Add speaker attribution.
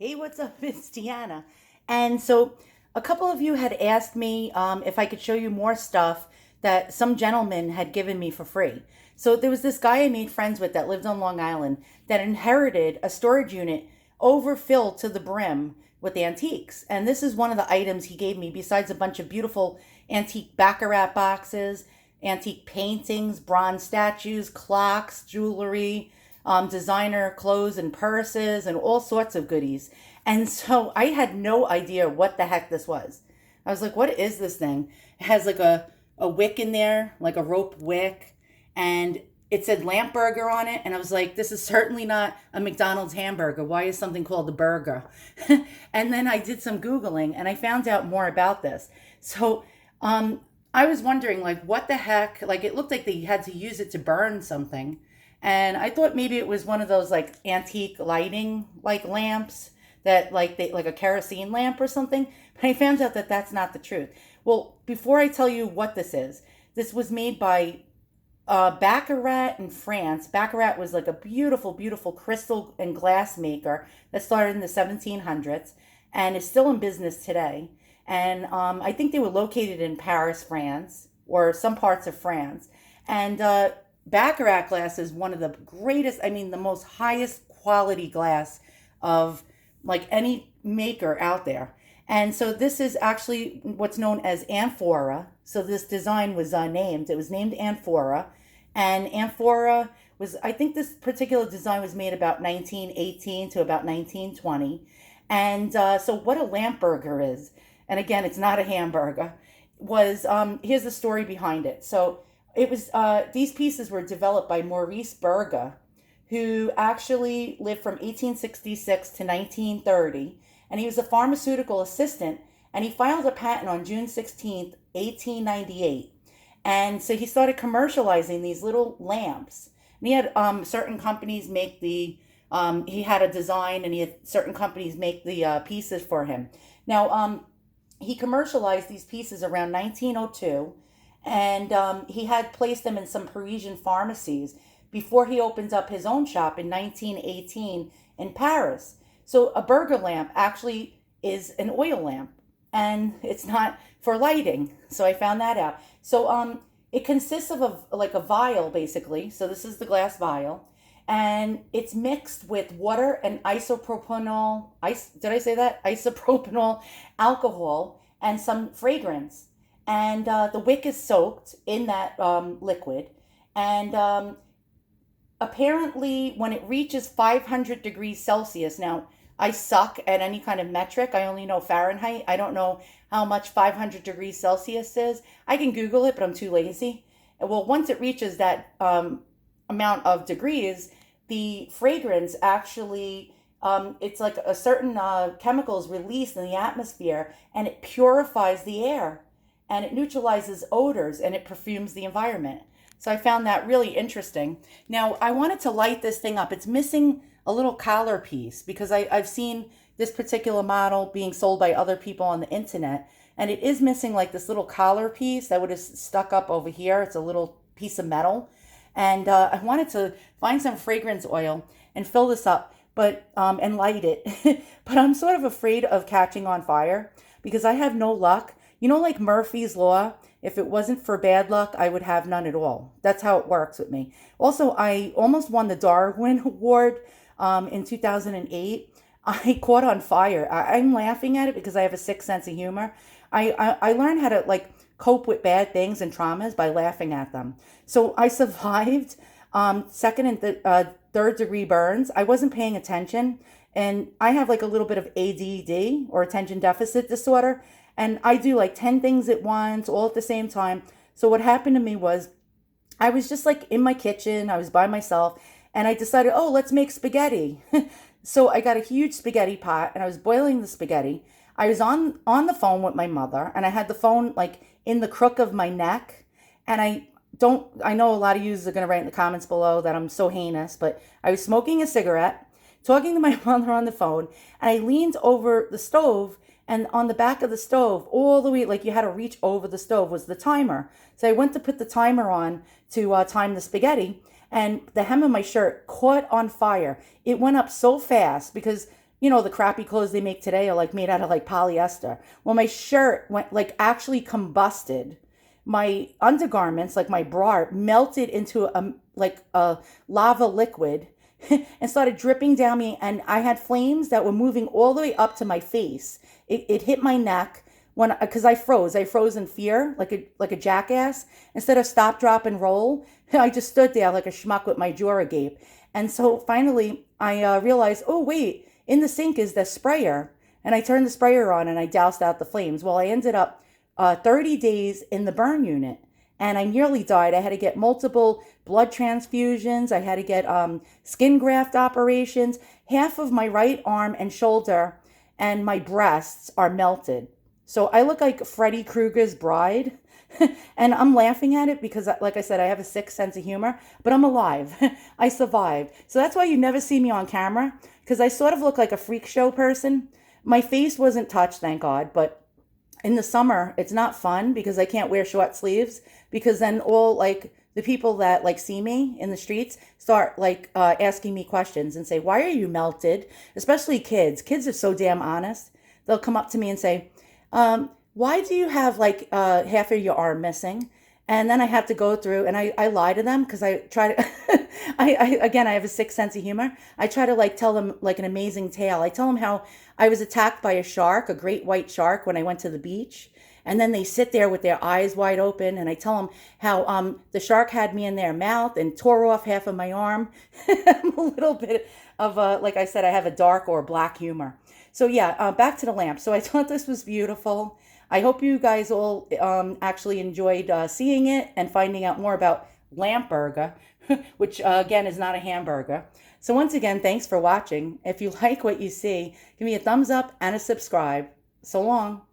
Speaker 1: Hey, what's up? It's Deanna. And so a couple of you had asked me if I could show you more stuff that some gentleman had given me for free. So there was this guy I made friends with that lived on Long Island that inherited a storage unit overfilled to the brim with antiques. And this is one of the items he gave me, besides a bunch of beautiful antique Baccarat boxes, antique paintings, bronze statues, clocks, jewelry, designer clothes and purses and all sorts of goodies. And so I had no idea what the heck this was. I was like, what is this thing? It has like a wick in there, like a rope wick, and it said lamp burger on it. And I was like, this is certainly not a McDonald's hamburger. Why is something called a burger? And then I did some Googling and I found out more about this. So I was wondering, like, what the heck? Like, it looked like they had to use it to burn something. And I thought maybe it was one of those like antique lighting like lamps that like a kerosene lamp or something. But I found out that that's not the truth. Well, before I tell you what this was made by Baccarat in France. Baccarat was like a beautiful, beautiful crystal and glass maker that started in the 1700s and is still in business today. And I think they were located in Paris, France, or some parts of France. And Baccarat glass is one of the greatest, I mean, the most highest quality glass of like any maker out there. And so this is actually what's known as amphora. So this design was it was named amphora. And amphora was, I think this particular design was made about 1918 to about 1920. And so what a lamp burger is, and again, it's not a hamburger, was, here's the story behind it. So it was, these pieces were developed by Maurice Berger, who actually lived from 1866 to 1930, and he was a pharmaceutical assistant, and he filed a patent on June 16th, 1898. And so he started commercializing these little lamps. And he had certain companies make he had a design, and he had certain companies make the pieces for him. Now, he commercialized these pieces around 1902, and he had placed them in some Parisian pharmacies before he opened up his own shop in 1918 in Paris. So a burger lamp actually is an oil lamp, and it's not for lighting. So I found that out. So it consists of like a vial basically. So this is the glass vial, and it's mixed with water and did I say that? Isopropanol alcohol and some fragrance. And the wick is soaked in that liquid. And apparently, when it reaches 500 degrees Celsius, now I suck at any kind of metric. I only know Fahrenheit. I don't know how much 500 degrees Celsius is. I can Google it, but I'm too lazy. Well, once it reaches that amount of degrees, the fragrance actually, it's like a certain chemical is released in the atmosphere, and it purifies the air, and it neutralizes odors, and it perfumes the environment. So I found that really interesting. Now, I wanted to light this thing up. It's missing a little collar piece because I've seen this particular model being sold by other people on the internet, and it is missing like this little collar piece that would have stuck up over here. It's a little piece of metal. And I wanted to find some fragrance oil and fill this up, but and light it. But I'm sort of afraid of catching on fire because I have no luck. You know, like Murphy's Law, if it wasn't for bad luck, I would have none at all. That's how it works with me. Also, I almost won the Darwin Award in 2008. I caught on fire. I'm laughing at it because I have a sick sense of humor. I learned how to like cope with bad things and traumas by laughing at them. So I survived second and third degree burns. I wasn't paying attention, and I have like a little bit of ADD, or attention deficit disorder. And I do like 10 things at once, all at the same time. So what happened to me was I was just like in my kitchen. I was by myself, and I decided, oh, let's make spaghetti. So I got a huge spaghetti pot, and I was boiling the spaghetti. I was on the phone with my mother, and I had the phone like in the crook of my neck. And I know a lot of you are going to write in the comments below that I'm so heinous, but I was smoking a cigarette, talking to my mother on the phone, and I leaned over the stove. And on the back of the stove, all the way, like you had to reach over the stove, was the timer. So I went to put the timer on to time the spaghetti, and the hem of my shirt caught on fire. It went up so fast because you know, the crappy clothes they make today are like made out of like polyester. Well, my shirt went like actually combusted. My undergarments, like my bra, melted into a lava liquid and started dripping down me. And I had flames that were moving all the way up to my face. It hit my neck when because I froze. I froze in fear, like a jackass. Instead of stop, drop, and roll, I just stood there like a schmuck with my jaw agape. And so finally, I realized, oh wait, in the sink is the sprayer, and I turned the sprayer on and I doused out the flames. Well, I ended up 30 days in the burn unit, and I nearly died. I had to get multiple blood transfusions. I had to get skin graft operations. Half of my right arm and shoulder and my breasts are melted. So I look like Freddy Krueger's bride. And I'm laughing at it because, like I said, I have a sick sense of humor, but I'm alive. I survived. So that's why you never see me on camera, because I sort of look like a freak show person. My face wasn't touched, thank God, but in the summer, it's not fun because I can't wear short sleeves, because then all like the people that like see me in the streets start like asking me questions and say, why are you melted? Especially kids. Kids are so damn honest. They'll come up to me and say, why do you have like half of your arm missing? And then I have to go through and I lie to them because I try to, again, I have a sick sense of humor. I try to like tell them like an amazing tale. I tell them how I was attacked by a shark, a great white shark, when I went to the beach. And then they sit there with their eyes wide open. And I tell them how the shark had me in their mouth and tore off half of my arm. I'm a little bit of like I said, I have a dark or black humor. So yeah, back to the lamp. So I thought this was beautiful. I hope you guys all actually enjoyed seeing it and finding out more about lamp burger, which again is not a hamburger. So once again, thanks for watching. If you like what you see, give me a thumbs up and a subscribe. So long.